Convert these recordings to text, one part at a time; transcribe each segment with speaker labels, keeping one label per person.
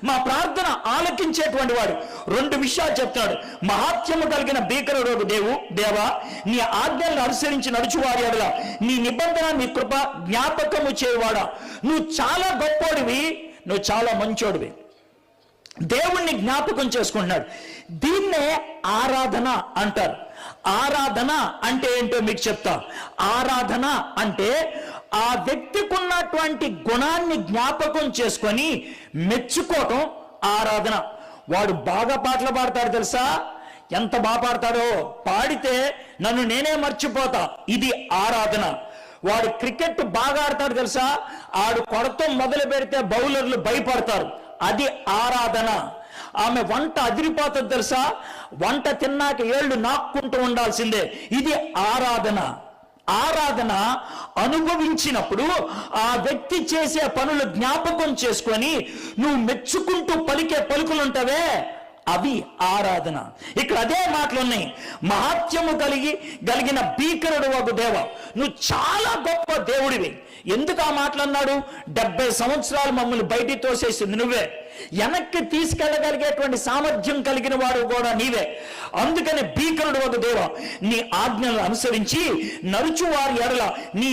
Speaker 1: మా ప్రార్థన ఆలకించేటువంటి వాడు. 2 విషయాలు చెప్తున్నాడు. మహాత్యము కలిగిన భీకరుడు దేవా, నీ ఆజ్ఞలను అనుసరించి నడుచువారి ఎడల నీ నిబంధన నీ కృప జ్ఞాపకము చేయవాడా. నువ్వు చాలా గొప్పోడివి, నువ్వు చాలా మంచోడివి. దేవుణ్ణి జ్ఞాపకం చేసుకుంటున్నాడు. దీన్నే ఆరాధన అంటారు. ఆరాధన అంటే ఏంటో మీకు చెప్తా. ఆరాధన అంటే ఆ వ్యక్తికి ఉన్నటువంటి గుణాన్ని జ్ఞాపకం చేసుకొని మెచ్చుకోవటం ఆరాధన. వాడు బాగా పాటలు పాడతాడు తెలుసా, ఎంత బాగా పాడతాడో, పాడితే నన్ను నేనే మర్చిపోతా, ఇది ఆరాధన. వాడు క్రికెట్ బాగా ఆడతాడు తెలుసా, ఆడు కొడతం మొదలు పెడితే బౌలర్లు భయపడతారు, అది ఆరాధన. ఆమె వంట అదిరిపోతుంది తెలుసా, వంట తిన్నాక ఏళ్ళు నాక్కుంటూ ఉండాల్సిందే, ఇది ఆరాధన. ఆరాధన అనుభవించినప్పుడు ఆ వ్యక్తి చేసే పనులు జ్ఞాపకం చేసుకొని నువ్వు మెచ్చుకుంటూ పలికే పలుకులుంటావే, అవి ఆరాధన. ఇక్కడ అదే మాటలు ఉన్నాయి. మహాత్యము కలిగిన భీకరుడు ఒక దేవ, నువ్వు చాలా గొప్ప దేవుడివి. ఎందుకు ఆ మాటలు అన్నాడు? 70 సంవత్సరాలు మమ్మల్ని బయటికి తోసేసింది నువ్వే, వెనక్కి తీసుకెళ్ళగలిగేటువంటి సామర్థ్యం కలిగిన వాడు కూడా నీవే. అందుకని భీకరుడు ఒక దేవ, నీ ఆజ్ఞలను అనుసరించి నడుచు వారి ఎడల నీ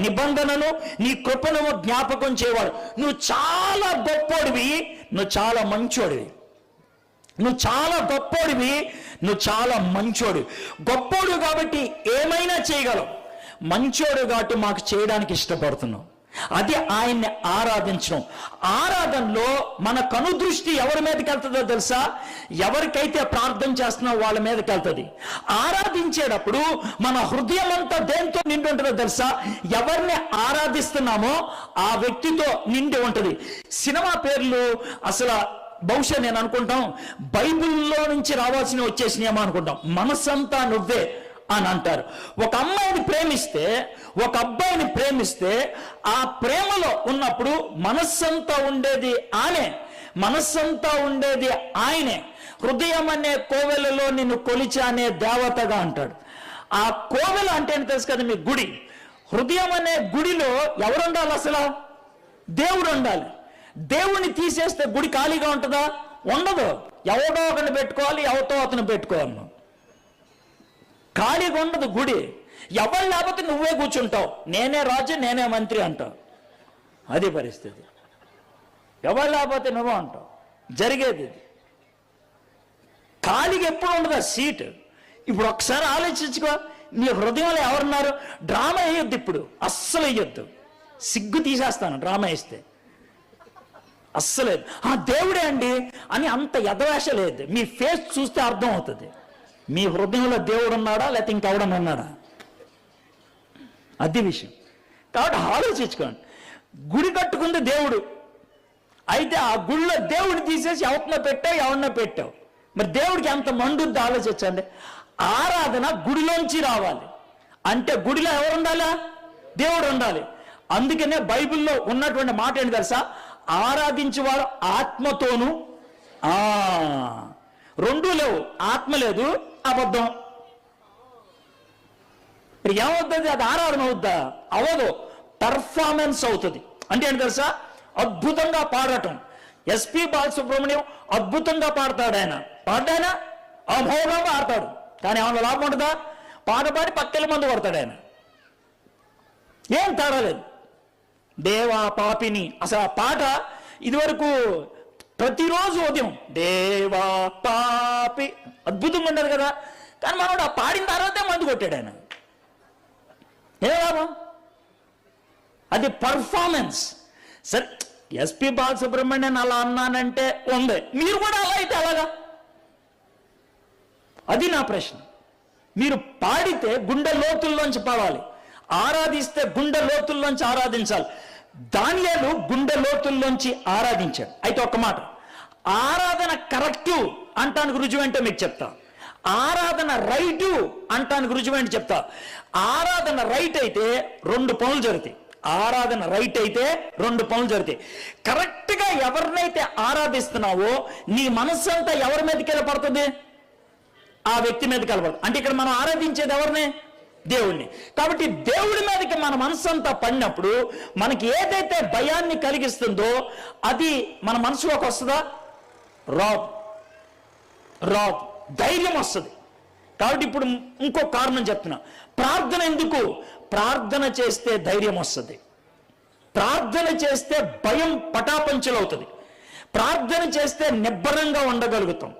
Speaker 1: నిబంధనను నీ కృపను జ్ఞాపకం చేయవాడు. నువ్వు చాలా గొప్పోడివి, నువ్వు చాలా మంచోడివి. నువ్వు చాలా గొప్పోడివి, నువ్వు చాలా మంచోడు. గొప్పోడు కాబట్టి ఏమైనా చేయగలవు, మంచోడు కాబట్టి మాకు చేయడానికి ఇష్టపడుతున్నావు. అది ఆయన్ని ఆరాధించడం. ఆరాధనలో మన కనుదృష్టి ఎవరి మీదకి వెళ్తుందో తెలుసా? ఎవరికైతే ప్రార్థన చేస్తున్నావో వాళ్ళ మీదకి వెళ్తుంది. ఆరాధించేటప్పుడు మన హృదయం అంతా దేంతో నిండి ఉంటుందో తెలుసా? ఎవరిని ఆరాధిస్తున్నామో ఆ వ్యక్తితో నిండి ఉంటుంది. సినిమా పేర్లు అసలు బహుశా నేను అనుకుంటాం బైబిల్లో నుంచి రావాల్సినవి వచ్చేసినాయేమో అనుకుంటాం. మనసంతా నువ్వే అని అంటారు. ఒక అమ్మాయిని ప్రేమిస్తే, ఒక అబ్బాయిని ప్రేమిస్తే ఆ ప్రేమలో ఉన్నప్పుడు మనస్సంతా ఉండేది ఆమె, మనస్సంతా ఉండేది ఆయనే. హృదయం అనే కోవెలలో నిన్ను కొలిచానే దేవతగా అంటాడు. ఆ కోవెల అంటే ఏంటి తెలుసు కదా, మీ గుడి. హృదయం అనే గుడిలో ఎవరు ఉండాలి? అసలు దేవుడు ఉండాలి. దేవుణ్ణి తీసేస్తే గుడి ఖాళీగా ఉంటుందా? ఉండదు. ఎవడో ఒకరిని పెట్టుకోవాలి, ఎవరితో అతను పెట్టుకోవాలి. ఖాళీగా ఉండదు గుడి. ఎవరు లేకపోతే నువ్వే కూర్చుంటావు, నేనే రాజు నేనే మంత్రి అంటావు. అది పరిస్థితి. ఎవరు లేకపోతే నువ్వు అంటావు. జరిగేది ఇది. ఖాళీగా ఎప్పుడు ఉండదు ఆ సీటు. ఇప్పుడు ఒకసారి ఆలోచించుకో, నీ హృదయంలో ఎవరున్నారు? డ్రామా వేయొద్దు, ఇప్పుడు అస్సలు వేయొద్దు. సిగ్గు తీసేస్తాను డ్రామా వేస్తే. అస్సలేదు. దేవుడే అండి అని అంత యథవేష లేదు. మీ ఫేస్ చూస్తే అర్థం అవుతుంది మీ హృదయంలో దేవుడు ఉన్నాడా లేకపోతే ఇంకెవడన్నా ఉన్నాడా, అది విషయం. కాబట్టి ఆలోచించుకోండి. గుడి కట్టుకుంది దేవుడు, అయితే ఆ గుడిలో దేవుడు తీసేసి ఎవరినో పెట్టావు. మరి దేవుడికి ఎంత మండుద్ది ఆలోచించండి. ఆరాధన గుడిలోంచి రావాలి అంటే గుడిలో ఎవరు ఉండాలా? దేవుడు ఉండాలి. అందుకనే బైబిల్లో ఉన్నటువంటి మాట ఏంటి తెలుసా? ఆరాధించేవారు ఆత్మతోను. రెండూ లేవు, ఆత్మ లేదు, అబద్ధం. ఇప్పుడు ఏమవుతుంది? అది ఆరాధన అవుద్దా? అవదు, పర్ఫార్మెన్స్ అవుతుంది. అంటే ఏంటి తెలుసా? అద్భుతంగా పాడటం. ఎస్పి బాలసుబ్రహ్మణ్యం అద్భుతంగా పాడతాడు. ఆయన పాడాయన అమోఘంగా ఆడతాడు, కానీ ఏమన్నా లాభం ఉంటుందా? పాట పాడి పక్కెళ్ళ మందు కొడతాడు ఆయన, ఏం తేడా లేదు. దేవా పాపిని, అసలు ఆ పాట ఇదివరకు ప్రతిరోజు ఉదయం దేవా పాపి అద్భుతంగా ఉండదు కదా, కానీ మనోడు ఆ పాడిన తర్వాతే మందు కొట్టాడు ఆయన. ఏ లాభం? అది పర్ఫార్మెన్స్. సరే, ఎస్పి బాలసుబ్రహ్మణ్యం అలా అన్నానంటే ఉంది, మీరు కూడా అలా అయితే అలాగా? అది నా ప్రశ్న. మీరు పాడితే గుండె లోతుల్లోంచి పాడాలి, ఆరాధిస్తే గుండె లోతుల్లోంచి ఆరాధించాలి. దానియేలు గుండె లోతుల్లోంచి ఆరాధించాడు. అయితే ఒక్క మాట, ఆరాధన కరెక్టు అంటానికి రుజువు ఏంటో మీకు చెప్తా. ఆరాధన రైటు అంటానికి రుజువు ఏంటో చెప్తా. ఆరాధన రైట్ అయితే 2 పనులు జరుగుతాయి. ఆరాధన రైట్ అయితే 2 పనులు జరుగుతాయి. కరెక్ట్గా ఎవరినైతే ఆరాధిస్తున్నావో నీ మనస్సంతా ఎవరి మీదకి వెళ్ళబడుతుంది? ఆ వ్యక్తి మీదకి వెళ్ళబడుతుంది. అంటే ఇక్కడ మనం ఆరాధించేది ఎవరిని? దేవుణ్ణి. కాబట్టి దేవుడి మీదకి మన మనసంతా పడినప్పుడు మనకి ఏదైతే భయాన్ని కలిగిస్తుందో అది మన మనసులోకి వస్తుందా? రాదు. ధైర్యం వస్తుంది. కాబట్టి ఇప్పుడు ఇంకో కారణం చెప్తున్నా. ప్రార్థన ఎందుకు? ప్రార్థన చేస్తే ధైర్యం వస్తుంది. ప్రార్థన చేస్తే భయం పటాపంచలవుతుంది. ప్రార్థన చేస్తే నిబ్బరంగా ఉండగలుగుతాం.